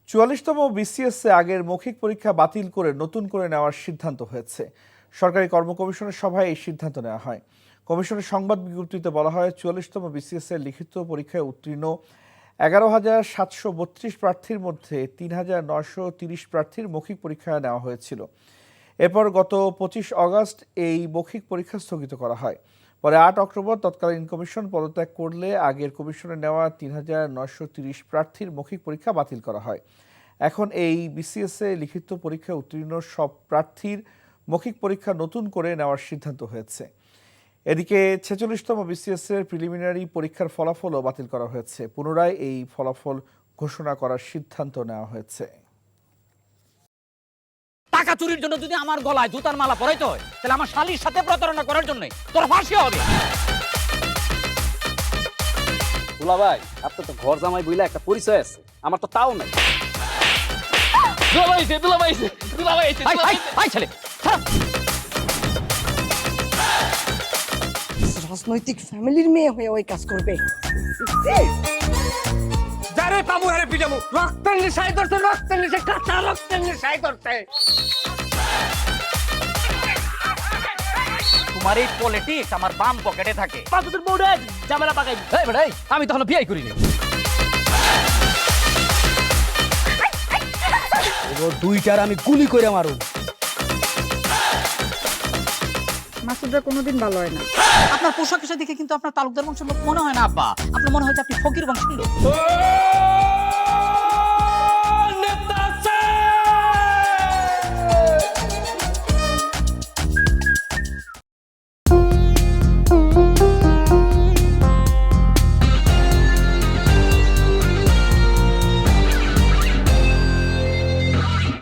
৪৪তম বিসিএসে আগের মৌখিক পরীক্ষা বাতিল করে নতুন করে নেওয়ার সিদ্ধান্ত হয়েছে। সরকারি কর্ম কমিশনের সভায় এই সিদ্ধান্ত নেওয়া হয়। কমিশনের সংবাদ বিজ্ঞপ্তিতে বলা হয়, ৪৪তম বিসিএস এর লিখিত পরীক্ষায় উত্তীর্ণ ১১,৭৩২ প্রার্থীর মধ্যে ৩,৯৩০ প্রার্থীর মৌখিক পরীক্ষা নেওয়া হয়েছিল। এরপর গত ২৫ অগস্ট এই মৌখিক পরীক্ষা স্থগিত করা হয়। পরে ৮ অক্টোবর তৎকালীন কমিশন পদত্যাগ করলে আগের কমিশনে নেওয়া ৩,৯৩০ প্রার্থীর মৌখিক পরীক্ষা বাতিল করা হয়। এখন এই বিসিএসে লিখিত পরীক্ষায় উত্তীর্ণ সব প্রার্থীর মৌখিক পরীক্ষা নতুন করে নেওয়ার সিদ্ধান্ত হয়েছে। এদিকে ৪৬তম বিসিএস এর প্রিলিমিনারি পরীক্ষার ফলাফলও বাতিল করা হয়েছে। পুনরায় এই ফলাফল ঘোষণা করার সিদ্ধান্ত নেওয়া হয়েছে। টাকা চুরির জন্য যদি আমার গলায় জুতার মালা পরাইতে হয়, তাহলে আমার শালীর সাথে প্রতারণা করার জন্য তোর ফাঁসি হবে। দুলা ভাই, আপনার তো ঘর জামাই বইলা একটা পরিচয় আছে, আমার তো তাও নাই। ছেলে রাজনৈতিক ফ্যামিলির মেয়ে হয়ে ওই কাজ করবে। যারে পাবো আরে পিটাবো, রক্তের নেশায় ধরছে, রক্তের নেশায়, কাঁচা রক্তের নেশায় ধরছে। তোমার এই পলিটিক্স আমার বাম পকেটে থাকে। পাতুদের বউরে ঝামেলা পাকাই। এই বেটাই, আমি তখন বিয়ে করিনি। দুইটার আমি গুলি করে মারু। মাসুদরা কোনোদিন ভালো হয় না। আপনার পোশাক আশাক দেখে কিন্তু আপনার তালুকদার বংশের লোক মনে হয় না আব্বা, আপনার মনে হয় যে আপনি ফকির বংশের লোক।